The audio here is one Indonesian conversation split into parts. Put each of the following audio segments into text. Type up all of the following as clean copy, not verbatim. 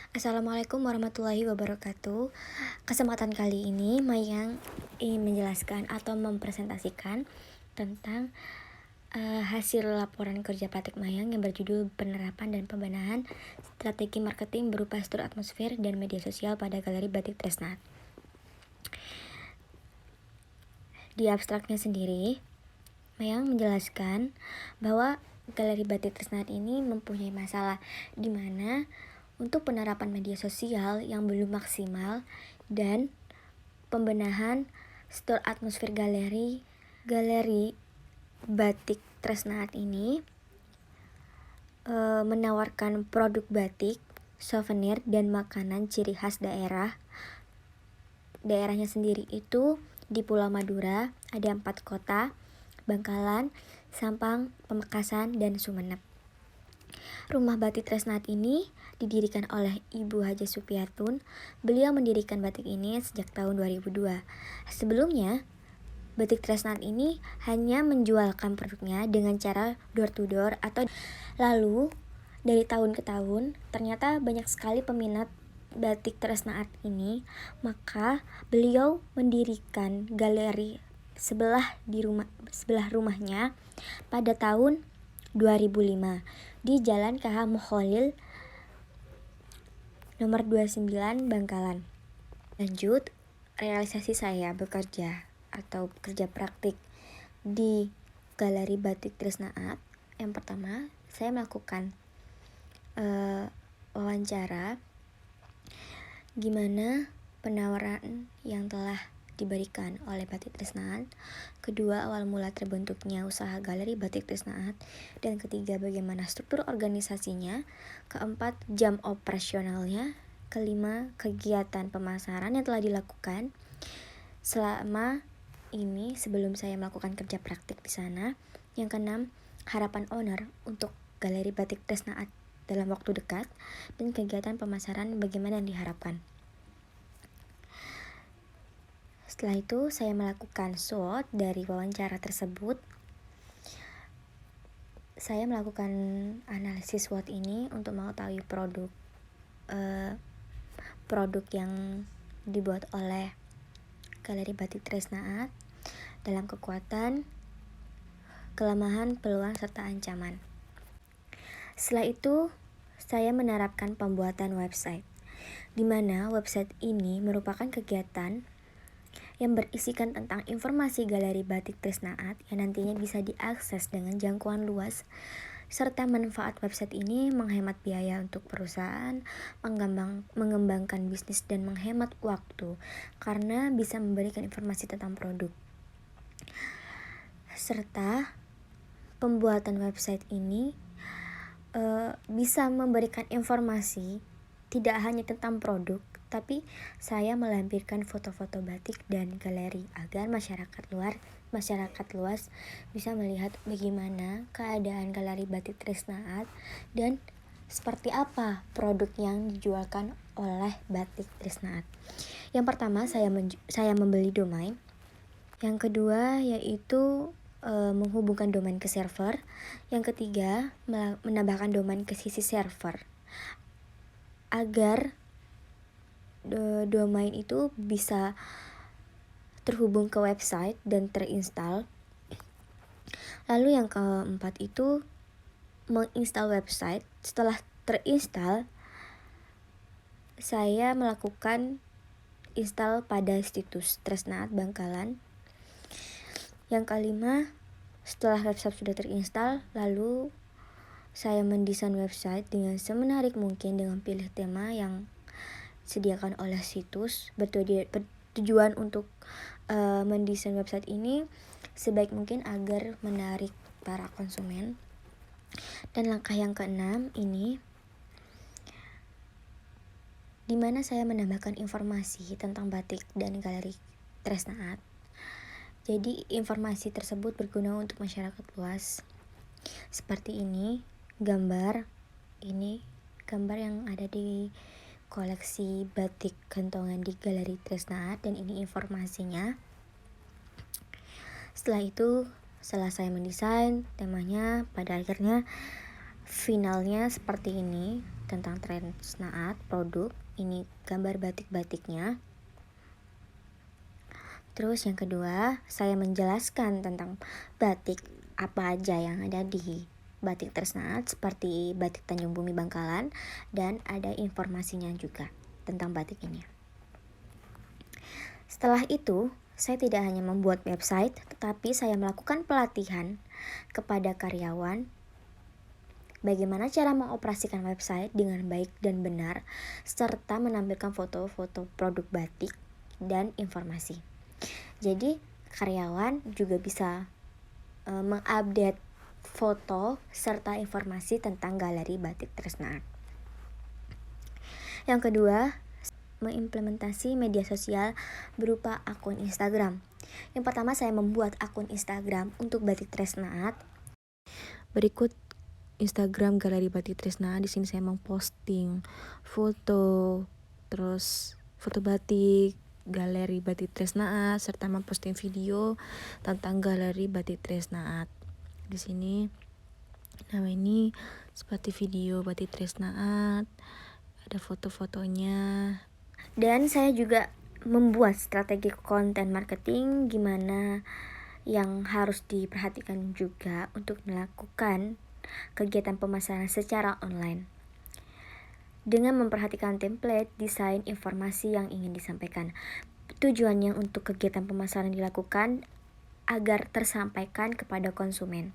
Assalamualaikum warahmatullahi wabarakatuh. Kesempatan kali ini Mayang ingin menjelaskan atau mempresentasikan tentang hasil laporan kerja Batik Mayang yang berjudul Penerapan dan Pembenahan Strategi Marketing berupa Struktur Atmosfer dan Media Sosial pada Galeri Batik Tresnaat. Di abstraknya sendiri, Mayang menjelaskan bahwa Galeri Batik Tresnaat ini mempunyai masalah di mana untuk penerapan media sosial yang belum maksimal dan pembenahan struktur atmosfer galeri Batik Tresnaat ini menawarkan produk batik, souvenir, dan makanan ciri khas daerahnya sendiri itu di Pulau Madura ada 4 kota: Bangkalan, Sampang, Pamekasan, dan Sumeneb. Rumah Batik Tresnaat ini didirikan oleh Ibu Haja Supiatun. Beliau mendirikan batik ini sejak tahun 2002. Sebelumnya, Batik Tresnaat ini hanya menjualkan produknya dengan cara door to door atau lalu dari tahun ke tahun ternyata banyak sekali peminat Batik Tresnaat ini, maka beliau mendirikan galeri sebelah rumahnya pada tahun 2005 di Jalan KH Mukholil nomor 29 Bangkalan. Lanjut, realisasi saya bekerja atau kerja praktik di Galeri Batik Tresnaat. Yang pertama, saya melakukan wawancara gimana penawaran yang telah diberikan oleh Batik Tresnaat. Kedua, awal mula terbentuknya usaha Galeri Batik Tresnaat. Dan ketiga, bagaimana struktur organisasinya. Keempat, jam operasionalnya. Kelima, kegiatan pemasaran yang telah dilakukan selama ini sebelum saya melakukan kerja praktik di sana. Yang keenam, harapan owner untuk Galeri Batik Tresnaat dalam waktu dekat, dan kegiatan pemasaran bagaimana yang diharapkan. Setelah itu, saya melakukan SWOT dari wawancara tersebut. Saya melakukan analisis SWOT ini untuk mengetahui produk yang dibuat oleh Galeri Batik Tresnaat dalam kekuatan, kelemahan, peluang, serta ancaman. Setelah itu, saya menerapkan pembuatan website, di mana website ini merupakan kegiatan yang berisikan tentang informasi Galeri Batik Tresnaat yang nantinya bisa diakses dengan jangkauan luas, serta manfaat website ini menghemat biaya untuk perusahaan, mengembangkan bisnis, dan menghemat waktu karena bisa memberikan informasi tentang produk. Serta pembuatan website ini bisa memberikan informasi tidak hanya tentang produk, tapi saya melampirkan foto-foto batik dan galeri agar masyarakat luas bisa melihat bagaimana keadaan Galeri Batik Tresnaat dan seperti apa produk yang dijualkan oleh Batik Tresnaat. Yang pertama, saya membeli domain. Yang kedua yaitu menghubungkan domain ke server. Yang ketiga, menambahkan domain ke sisi server agar domain itu bisa terhubung ke website dan terinstall. Lalu yang keempat itu menginstal website. Setelah terinstall, saya melakukan install pada situs Tresnaat Bangkalan. Yang kelima, setelah website sudah terinstall, lalu saya mendesain website dengan semenarik mungkin dengan pilih tema yang disediakan oleh situs. Bertujuan untuk mendesain website ini sebaik mungkin agar menarik para konsumen. Dan langkah yang keenam ini, di mana saya menambahkan informasi tentang batik dan Galeri Tresnaat. Jadi informasi tersebut berguna untuk masyarakat luas. Seperti ini gambar yang ada di koleksi batik gantongan di Galeri Tresnaat, dan ini informasinya. Setelah itu, setelah saya mendesain temanya, pada akhirnya finalnya seperti ini. tentang Tresnaat produk. Ini gambar batik-batiknya. Terus yang kedua, saya menjelaskan tentang batik apa aja yang ada di batik Tresnaat, seperti batik Tanjung Bumi Bangkalan, dan ada informasinya juga tentang batik ini. Setelah itu, saya tidak hanya membuat website, tetapi saya melakukan pelatihan kepada karyawan bagaimana cara mengoperasikan website dengan baik dan benar, serta menampilkan foto-foto produk batik dan informasi. Jadi karyawan juga bisa mengupdate foto serta informasi tentang galeri batik Tresnaat. Yang kedua, mengimplementasi media sosial berupa akun Instagram. Yang pertama, saya membuat akun Instagram untuk batik Tresnaat. Berikut Instagram galeri batik Tresnaat. Di sini saya memposting foto, terus foto batik, galeri batik Tresnaat, serta memposting video tentang galeri batik Tresnaat. Di sini nama ini seperti video batik Tresnaat, ada foto-fotonya. Dan saya juga membuat strategi konten marketing gimana yang harus diperhatikan juga untuk melakukan kegiatan pemasaran secara online, dengan memperhatikan template, desain, informasi yang ingin disampaikan. Tujuannya untuk kegiatan pemasaran dilakukan agar tersampaikan kepada konsumen.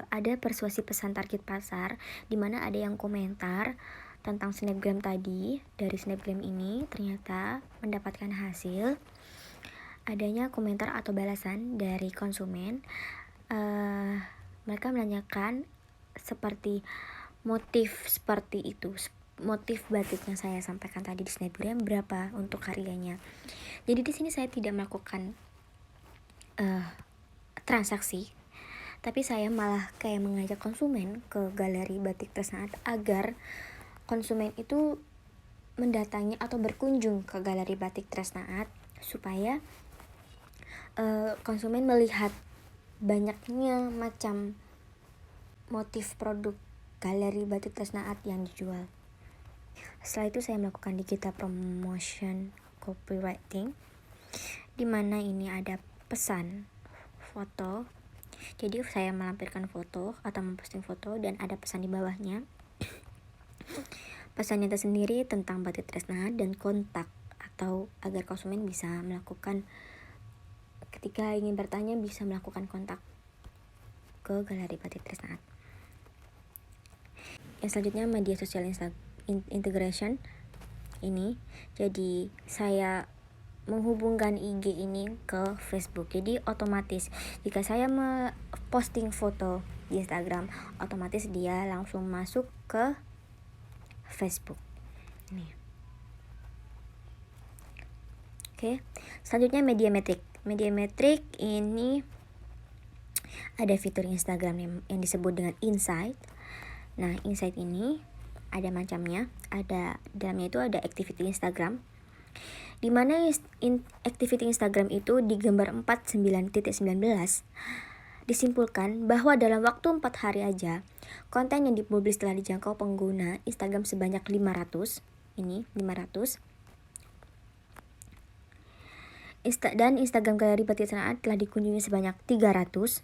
Ada persuasi pesan target pasar, di mana ada yang komentar tentang snapgram tadi. Dari snapgram ini ternyata mendapatkan hasil adanya komentar atau balasan dari konsumen. Mereka menanyakan seperti motif seperti itu, motif batik yang saya sampaikan tadi di snapgram, berapa untuk harganya. Jadi di sini saya tidak melakukan transaksi, tapi saya malah kayak mengajak konsumen ke galeri batik Tresnaat agar konsumen itu mendatangi atau berkunjung ke galeri batik Tresnaat, supaya konsumen melihat banyaknya macam motif produk galeri batik Tresnaat yang dijual. Setelah itu saya melakukan digital promotion copywriting, di mana ini ada pesan foto. Jadi saya melampirkan foto atau memposting foto dan ada pesan di bawahnya. Pesannya tersendiri tentang batik Tresnaat dan kontak, atau agar konsumen bisa melakukan, ketika ingin bertanya bisa melakukan kontak ke galeri batik Tresnaat. Yang selanjutnya media sosial integration ini. Jadi saya menghubungkan IG ini ke Facebook. Jadi otomatis jika saya posting foto di Instagram, otomatis dia langsung masuk ke Facebook. Ini. Oke. Selanjutnya media metrik. Media metrik ini ada fitur Instagram yang disebut dengan Insight. Nah, Insight ini ada macamnya. Ada dalamnya itu ada activity Instagram, di mana activity Instagram itu di gambar 49.19 disimpulkan bahwa dalam waktu 4 hari aja konten yang dipublis telah dijangkau pengguna Instagram sebanyak 500. Ini 500. Dan Instagram galeri batik Tresnaat telah dikunjungi sebanyak 300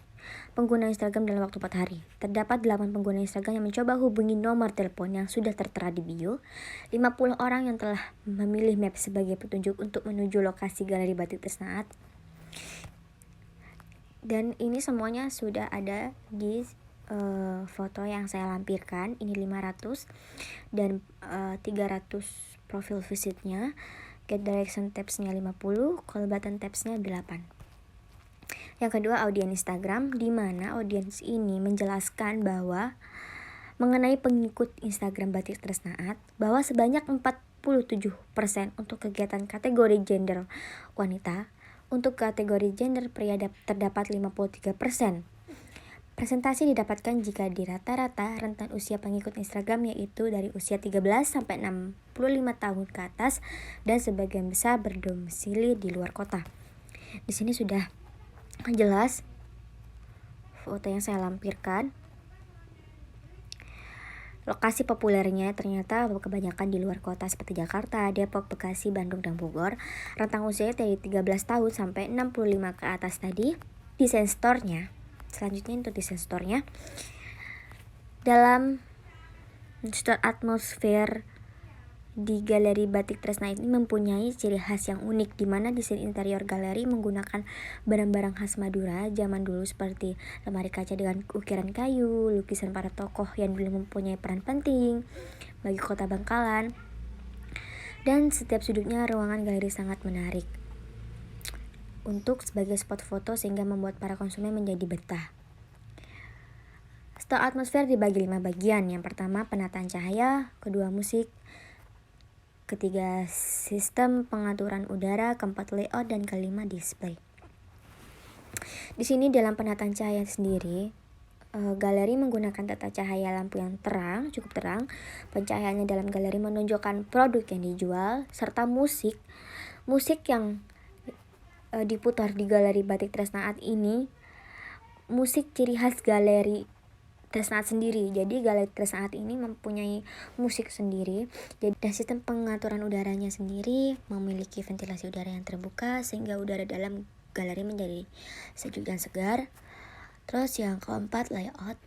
pengguna Instagram dalam waktu 4 hari. Terdapat 8 pengguna Instagram yang mencoba hubungi nomor telepon yang sudah tertera di bio. 50 orang yang telah memilih map sebagai petunjuk untuk menuju lokasi galeri batik Tresnaat. Dan ini semuanya sudah ada di foto yang saya lampirkan. Ini 500 dan 300 profil visitnya. Get direction tabsnya 50, call button tabsnya 8. Yang kedua, audiens Instagram, di mana audiens ini menjelaskan bahwa mengenai pengikut Instagram batik Tresnaat, bahwa sebanyak 47% untuk kegiatan kategori gender wanita, untuk kategori gender pria terdapat 53%. Presentasi didapatkan jika di rata-rata rentan usia pengikut Instagram yaitu dari usia 13 sampai 65 tahun ke atas, dan sebagian besar berdomisili di luar kota. Di sini sudah jelas foto yang saya lampirkan. Lokasi populernya ternyata kebanyakan di luar kota seperti Jakarta, Depok, Bekasi, Bandung, dan Bogor. Rentang usianya dari 13 tahun sampai 65 ke atas tadi. Desain store-nya, selanjutnya untuk desain store-nya. Dalam store atmosfer di Galeri Batik Tresna ini mempunyai ciri khas yang unik, di mana desain interior galeri menggunakan barang-barang khas Madura zaman dulu seperti lemari kaca dengan ukiran kayu, lukisan para tokoh yang dulu mempunyai peran penting bagi kota Bangkalan, dan setiap sudutnya ruangan galeri sangat menarik untuk sebagai spot foto sehingga membuat para konsumen menjadi betah. Store atmosfer dibagi 5 bagian. Yang pertama penataan cahaya, kedua musik, ketiga sistem pengaturan udara, keempat layout, dan kelima display. Di sini dalam penataan cahaya sendiri, galeri menggunakan tata cahaya lampu yang terang, cukup terang. Pencahayaannya dalam galeri menunjukkan produk yang dijual, serta musik yang diputar di Galeri Batik Tresnaat ini, musik ciri khas galeri Tresnaat sendiri. Jadi galeri Tresnaat ini mempunyai musik sendiri. Jadi sistem pengaturan udaranya sendiri memiliki ventilasi udara yang terbuka sehingga udara dalam galeri menjadi sejuk dan segar. Terus yang keempat layout.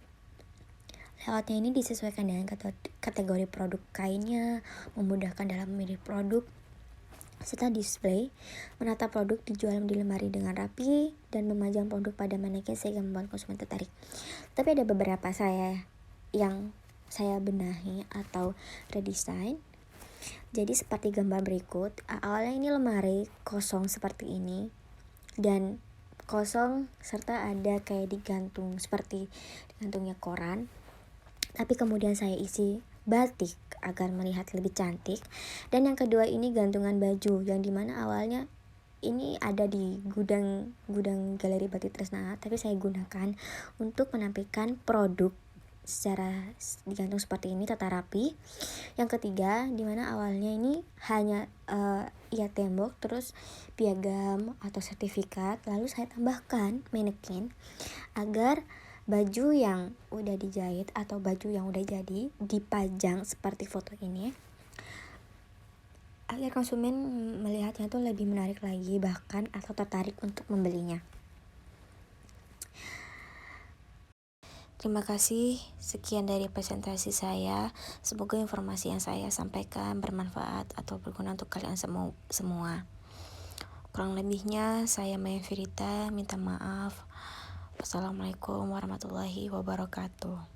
Layoutnya ini disesuaikan dengan kategori produk kainnya, memudahkan dalam memilih produk. Serta display, menata produk dijual di lemari dengan rapi dan memajang produk pada manekin sehingga membuat konsumen tertarik. Tapi ada beberapa yang saya benahi atau redesign. Jadi seperti gambar berikut. Awalnya ini lemari kosong seperti ini, dan kosong serta ada kayak digantung seperti digantungnya koran. Tapi kemudian saya isi batik agar melihat lebih cantik. Dan yang kedua ini gantungan baju, yang dimana awalnya ini ada di gudang Galeri Batik Tresna, tapi saya gunakan untuk menampilkan produk secara digantung seperti ini, tata rapi. Yang ketiga, dimana awalnya ini hanya tembok, terus piagam atau sertifikat, lalu saya tambahkan manekin agar baju yang udah dijahit atau baju yang udah jadi dipajang seperti foto ini, agar konsumen melihatnya tuh lebih menarik lagi, bahkan atau tertarik untuk membelinya. Terima kasih, sekian dari presentasi saya. Semoga informasi yang saya sampaikan bermanfaat atau berguna untuk kalian semua. Kurang lebihnya saya Maya Firita minta maaf. Wassalamualaikum warahmatullahi wabarakatuh.